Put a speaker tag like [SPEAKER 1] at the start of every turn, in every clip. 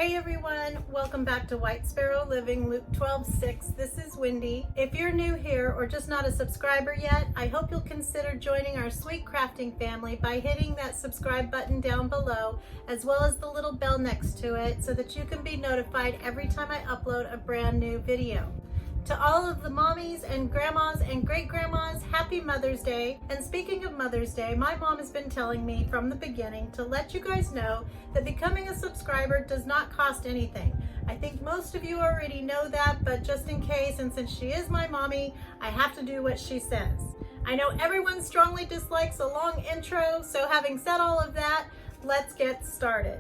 [SPEAKER 1] Hey everyone, welcome back to White Sparrow Living, Luke 12:6. This is Wendy. If you're new here or just not a subscriber yet, I hope you'll consider joining our sweet crafting family by hitting that subscribe button down below, as well as the little bell next to it, so that you can be notified every time I upload a brand new video. To all of the mommies and grandmas and great-grandmas, happy Mother's Day. And speaking of Mother's Day, my mom has been telling me from the beginning to let you guys know that becoming a subscriber does not cost anything. I think most of you already know that, but just in case, and since she is my mommy, I have to do what she says. I know everyone strongly dislikes a long intro, so having said all of that, let's get started.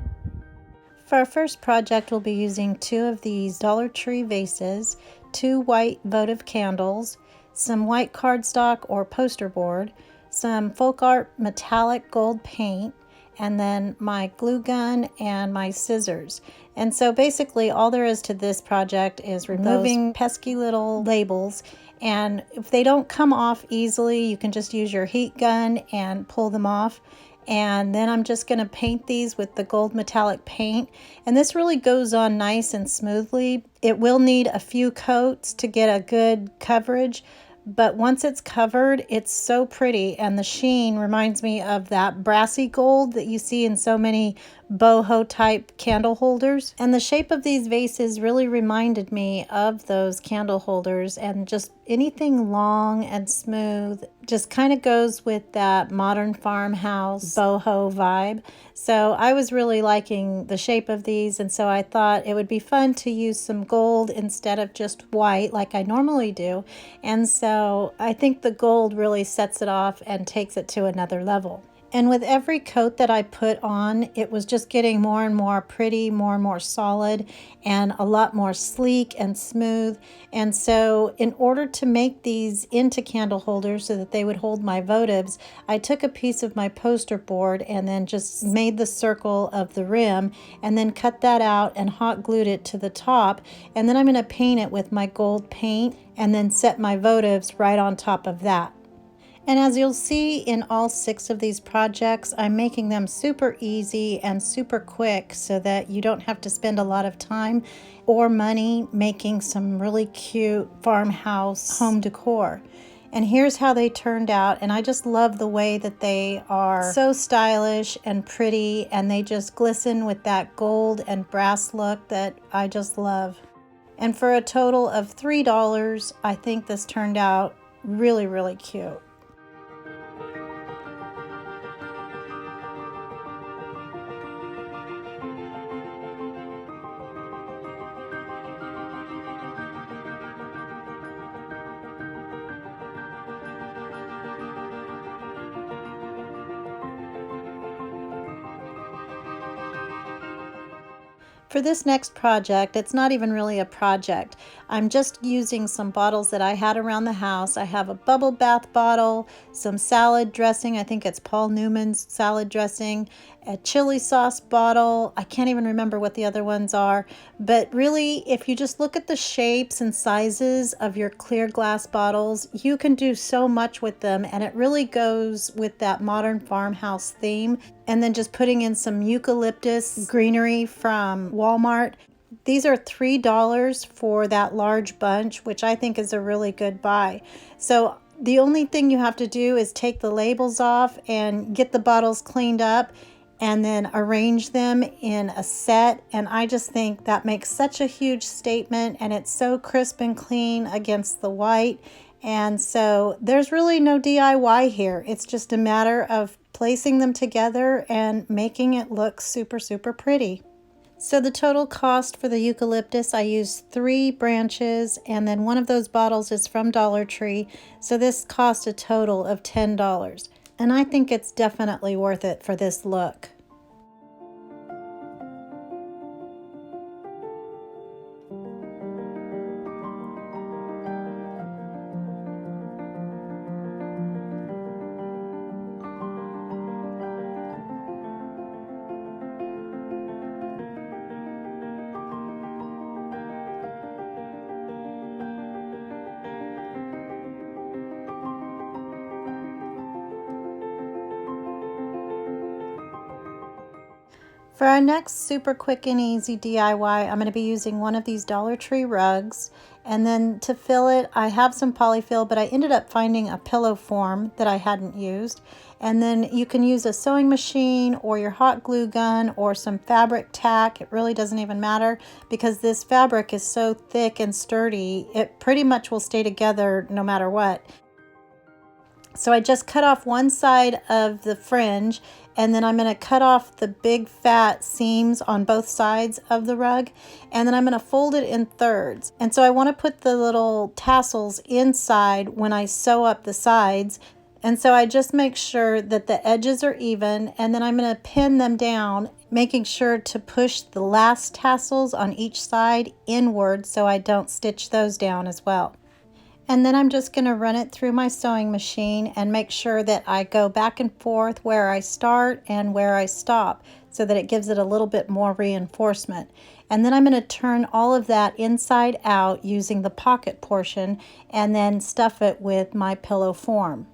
[SPEAKER 1] For our first project, we'll be using 2 of these Dollar Tree vases, 2 white votive candles, some white cardstock or poster board, some folk art metallic gold paint, and then my glue gun and my scissors. And so basically all there is to this project is removing pesky little labels, and if they don't come off easily, you can just use your heat gun and pull them off. And then I'm just going to paint these with the gold metallic paint, and this really goes on nice and smoothly. It will need a few coats to get a good coverage, but once it's covered, it's so pretty, and the sheen reminds me of that brassy gold that you see in so many boho type candle holders. And the shape of these vases really reminded me of those candle holders, and just anything long and smooth just kind of goes with that modern farmhouse boho vibe. So I was really liking the shape of these, and so I thought it would be fun to use some gold instead of just white like I normally do. And so I think the gold really sets it off and takes it to another level. And with every coat that I put on, it was just getting more and more pretty, more and more solid, and a lot more sleek and smooth. And so in order to make these into candle holders so that they would hold my votives, I took a piece of my poster board and then just made the circle of the rim, and then cut that out and hot glued it to the top. And then I'm going to paint it with my gold paint and then set my votives right on top of that. And as you'll see in all 6 of these projects, I'm making them super easy and super quick so that you don't have to spend a lot of time or money making some really cute farmhouse home decor. And here's how they turned out, and I just love the way that they are so stylish and pretty, and they just glisten with that gold and brass look that I just love. And for a total of $3, I think this turned out really, really cute. For this next project, it's not even really a project. I'm just using some bottles that I had around the house. I have a bubble bath bottle, some salad dressing, I think it's Paul Newman's salad dressing, a chili sauce bottle. I can't even remember what the other ones are. But really, if you just look at the shapes and sizes of your clear glass bottles, you can do so much with them, and it really goes with that modern farmhouse theme. And then just putting in some eucalyptus greenery from Walmart. These are $3 for that large bunch, which I think is a really good buy. So the only thing you have to do is take the labels off and get the bottles cleaned up, and then arrange them in a set. And I just think that makes such a huge statement, and it's so crisp and clean against the white. And so there's really no DIY here. It's just a matter of placing them together and making it look super, super pretty. So the total cost for the eucalyptus, I used 3 branches, and then one of those bottles is from Dollar Tree. So this cost a total of $10. And I think it's definitely worth it for this look. For our next super quick and easy DIY, I'm going to be using one of these Dollar Tree rugs. And then to fill it, I have some polyfill, but I ended up finding a pillow form that I hadn't used. And then you can use a sewing machine or your hot glue gun or some fabric tack. It really doesn't even matter because this fabric is so thick and sturdy, it pretty much will stay together no matter what. So I just cut off one side of the fringe, and then I'm going to cut off the big fat seams on both sides of the rug, and then I'm going to fold it in thirds. And so I want to put the little tassels inside when I sew up the sides. And so I just make sure that the edges are even, and then I'm going to pin them down, making sure to push the last tassels on each side inward so I don't stitch those down as well. And then I'm just going to run it through my sewing machine and make sure that I go back and forth where I start and where I stop so that it gives it a little bit more reinforcement. And then I'm going to turn all of that inside out using the pocket portion and then stuff it with my pillow form.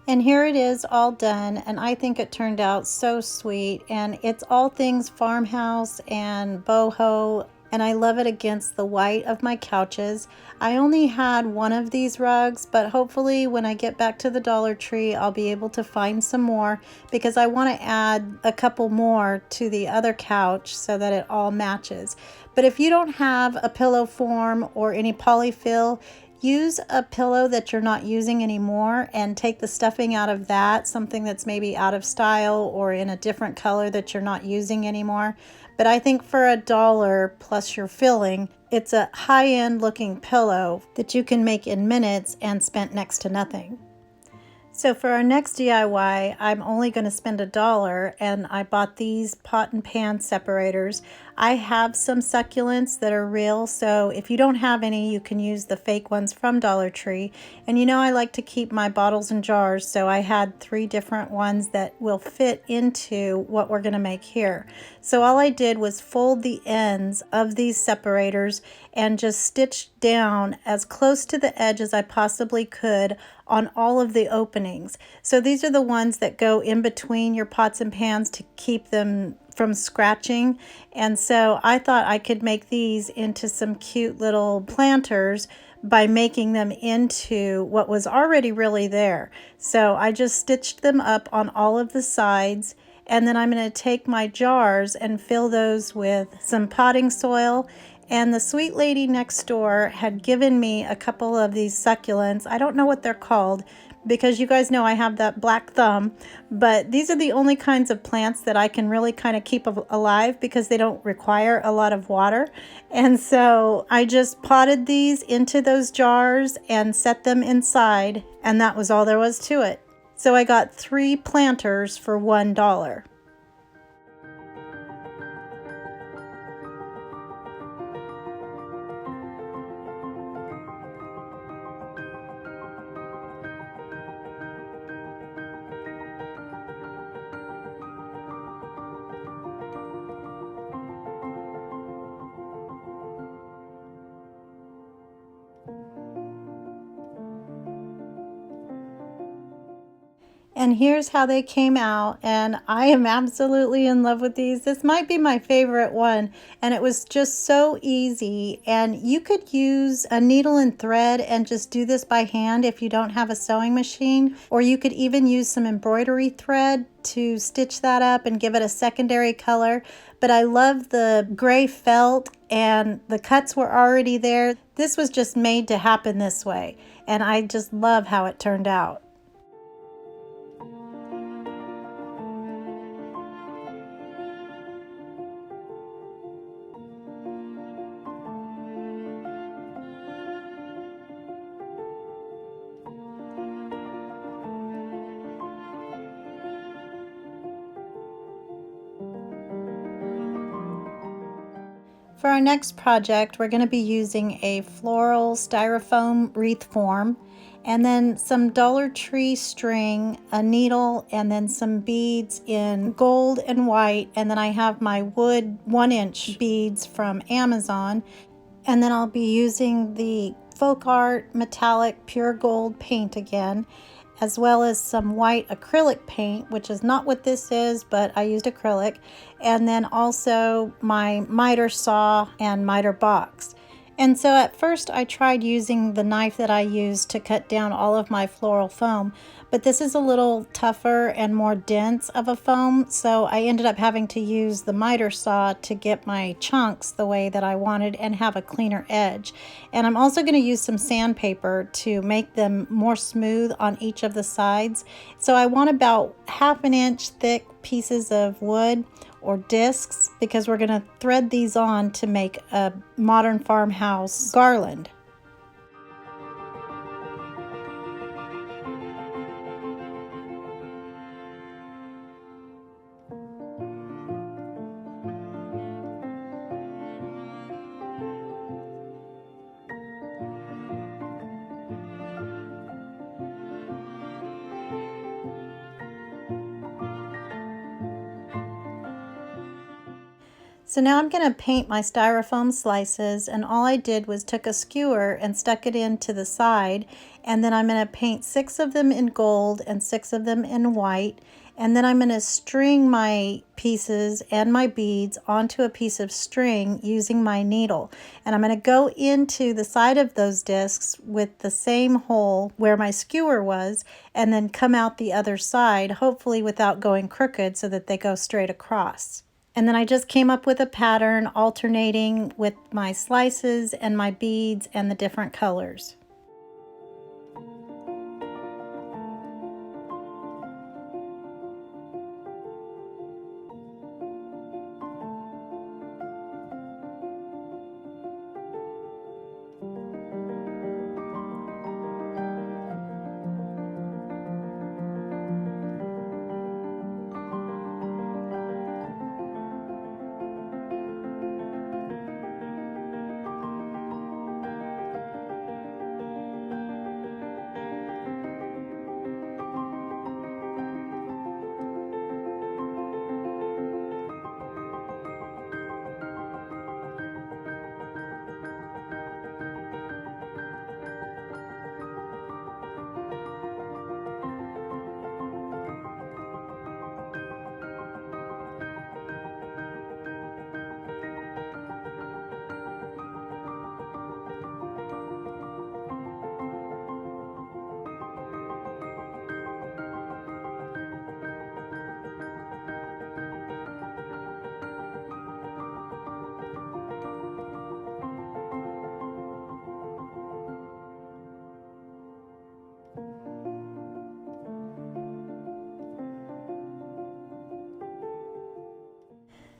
[SPEAKER 1] And here it is all done, and I think it turned out so sweet, and it's all things Farmhouse and Boho, and I love it against the white of my couches. I only had one of these rugs, but hopefully when I get back to the Dollar Tree, I'll be able to find some more because I want to add a couple more to the other couch so that it all matches. But if you don't have a pillow form or any polyfill, use a pillow that you're not using anymore and take the stuffing out of that, something that's maybe out of style or in a different color that you're not using anymore. But I think for $1 plus your filling, it's a high-end looking pillow that you can make in minutes and spent next to nothing. So for our next DIY, I'm only going to spend $1, and I bought these pot and pan separators. I have some succulents that are real, so if you don't have any, you can use the fake ones from Dollar Tree. And you know I like to keep my bottles and jars, so I had 3 different ones that will fit into what we're going to make here. So all I did was fold the ends of these separators and just stitch down as close to the edge as I possibly could on all of the openings. So these are the ones that go in between your pots and pans to keep them from scratching. And so I thought I could make these into some cute little planters by making them into what was already really there. So I just stitched them up on all of the sides, and then I'm going to take my jars and fill those with some potting soil. And the sweet lady next door had given me a couple of these succulents. I don't know what they're called because you guys know I have that black thumb, but these are the only kinds of plants that I can really kind of keep alive because they don't require a lot of water. And so I just potted these into those jars and set them inside, and that was all there was to it. So I got 3 planters for $1. And here's how they came out, and I am absolutely in love with these. This might be my favorite one, and it was just so easy. And you could use a needle and thread and just do this by hand if you don't have a sewing machine, or you could even use some embroidery thread to stitch that up and give it a secondary color. But I love the gray felt, and the cuts were already there. This was just made to happen this way, and I just love how it turned out. For our next project, we're going to be using a floral styrofoam wreath form, and then some Dollar Tree string, a needle, and then some beads in gold and white. And then I have my wood 1-inch beads from Amazon. And then I'll be using the Folk Art metallic pure gold paint again, as well as some white acrylic paint, which is not what this is, but I used acrylic, and then also my miter saw and miter box. And so at first I tried using the knife that I used to cut down all of my floral foam, but this is a little tougher and more dense of a foam, so I ended up having to use the miter saw to get my chunks the way that I wanted and have a cleaner edge. And I'm also going to use some sandpaper to make them more smooth on each of the sides. So I want about 1/2 inch thick pieces of wood or discs, because we're going to thread these on to make a modern farmhouse garland. So now I'm going to paint my styrofoam slices, and all I did was took a skewer and stuck it into the side, and then I'm going to paint 6 of them in gold and 6 of them in white, and then I'm going to string my pieces and my beads onto a piece of string using my needle. And I'm going to go into the side of those discs with the same hole where my skewer was, and then come out the other side, hopefully without going crooked, so that they go straight across. And then I just came up with a pattern alternating with my slices and my beads and the different colors.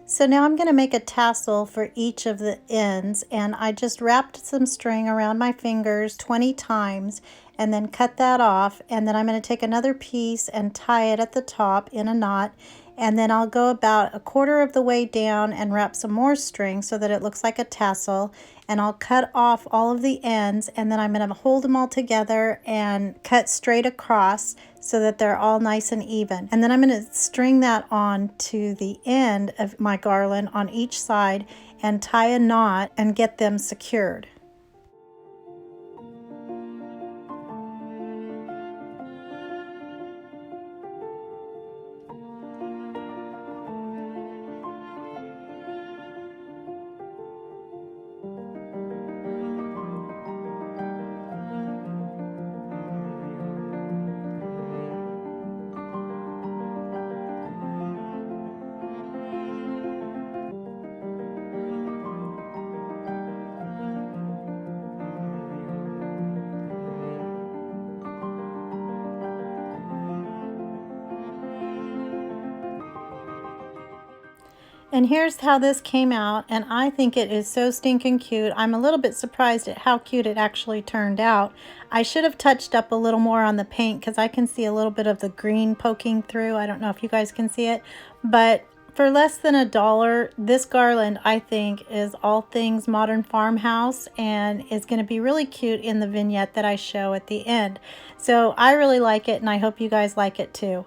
[SPEAKER 1] So now I'm going to make a tassel for each of the ends, and I just wrapped some string around my fingers 20 times and then cut that off, and then I'm going to take another piece and tie it at the top in a knot, and then I'll go about 1/4 of the way down and wrap some more string so that it looks like a tassel, and I'll cut off all of the ends, and then I'm going to hold them all together and cut straight across so that they're all nice and even. And then I'm going to string that on to the end of my garland on each side and tie a knot and get them secured. And here's how this came out, and I think it is so stinking cute. I'm a little bit surprised at how cute it actually turned out. I should have touched up a little more on the paint because I can see a little bit of the green poking through. I don't know if you guys can see it, but for less than $1, this garland, I think, is all things modern farmhouse and is going to be really cute in the vignette that I show at the end. So I really like it, and I hope you guys like it too.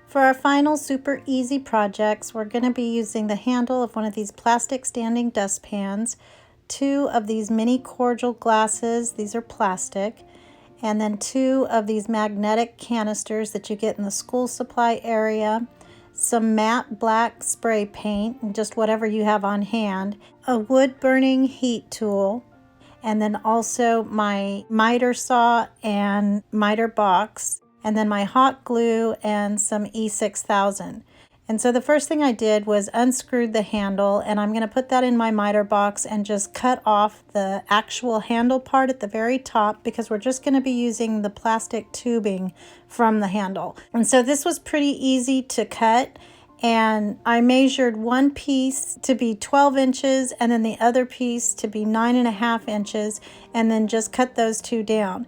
[SPEAKER 1] For our final super easy projects, we're going to be using the handle of one of these plastic standing dustpans, 2 of these mini cordial glasses, these are plastic, and then 2 of these magnetic canisters that you get in the school supply area, some matte black spray paint, just whatever you have on hand, a wood burning heat tool, and then also my miter saw and miter box, and then my hot glue and some E6000. And so the first thing I did was unscrewed the handle, and I'm going to put that in my miter box and just cut off the actual handle part at the very top because we're just going to be using the plastic tubing from the handle. And so this was pretty easy to cut, and I measured one piece to be 12 inches and then the other piece to be 9.5 inches, and then just cut those 2 down.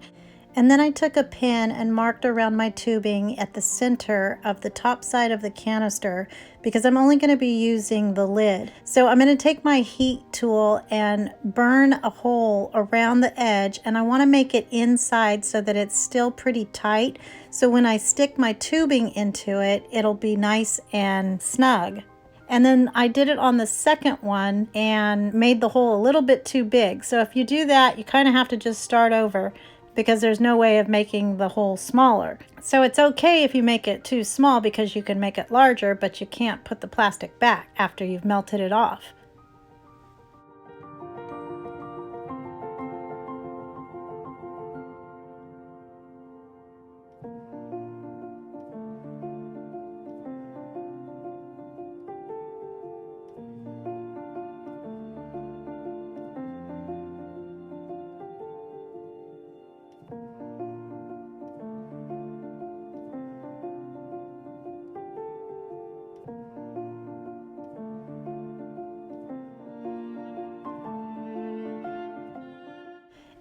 [SPEAKER 1] And then I took a pin and marked around my tubing at the center of the top side of the canister because I'm only going to be using the lid. So I'm going to take my heat tool and burn a hole around the edge, and I want to make it inside so that it's still pretty tight. So when I stick my tubing into it, it'll be nice and snug. And then I did it on the second one and made the hole a little bit too big. So if you do that, you kind of have to just start over, because there's no way of making the hole smaller. So it's okay if you make it too small because you can make it larger, but you can't put the plastic back after you've melted it off.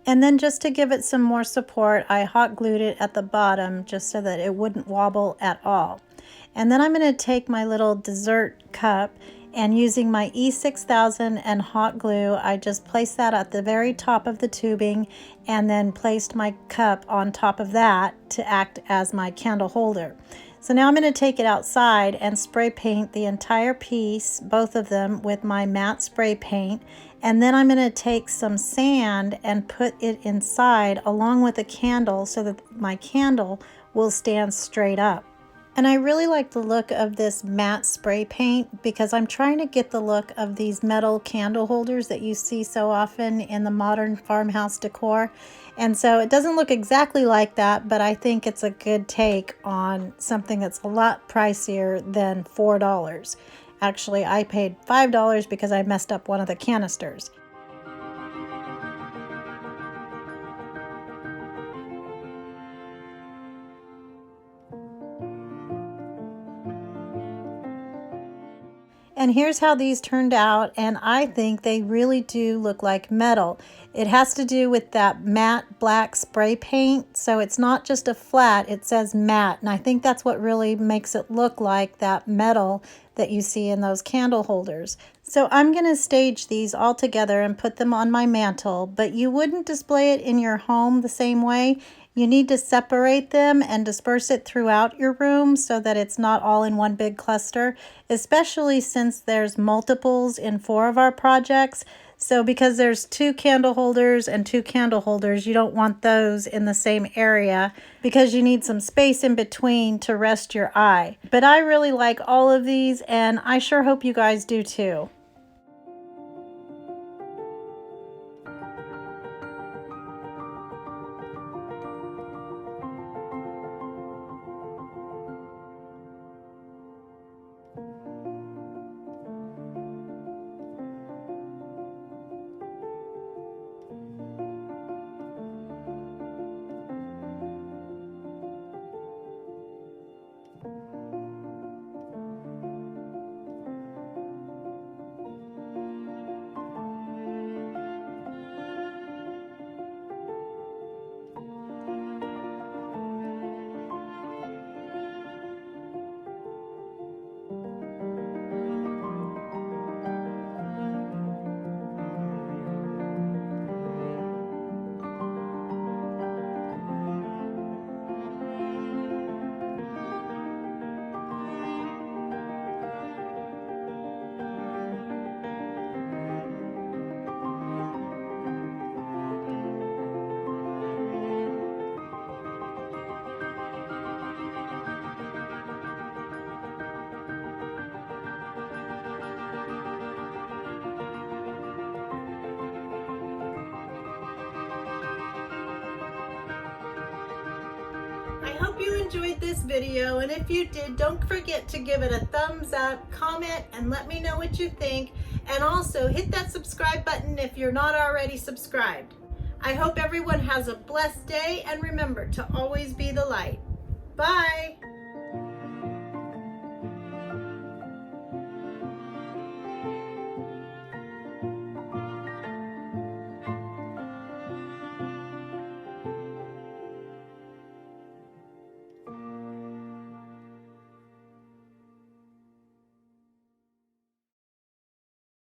[SPEAKER 1] And then just to give it some more support, I hot glued it at the bottom just so that it wouldn't wobble at all. And then I'm going to take my little dessert cup, and using my E6000 and hot glue, I just placed that at the very top of the tubing and then placed my cup on top of that to act as my candle holder. So now I'm going to take it outside and spray paint the entire piece, both of them, with my matte spray paint. And then I'm going to take some sand and put it inside along with a candle so that my candle will stand straight up. And I really like the look of this matte spray paint because I'm trying to get the look of these metal candle holders that you see so often in the modern farmhouse decor. And so it doesn't look exactly like that, but I think it's a good take on something that's a lot pricier than $4. Actually, I paid $5 because I messed up one of the canisters. And here's how these turned out, and I think they really do look like metal. It has to do with that matte black spray paint, so it's not just a flat, it says matte, and I think that's what really makes it look like that metal that you see in those candle holders. So I'm going to stage these all together and put them on my mantle, but you wouldn't display it in your home the same way. You need to separate them and disperse it throughout your room so that it's not all in one big cluster, especially since there's multiples in 4 of our projects. So because there's 2 candle holders and 2 candle holders, you don't want those in the same area because you need some space in between to rest your eye. But I really like all of these, and I sure hope you guys do too. I hope you enjoyed this video, and if you did, don't forget to give it a thumbs up, comment, and let me know what you think. And also hit that subscribe button if you're not already subscribed. I hope everyone has a blessed day, and remember to always be the light. Bye!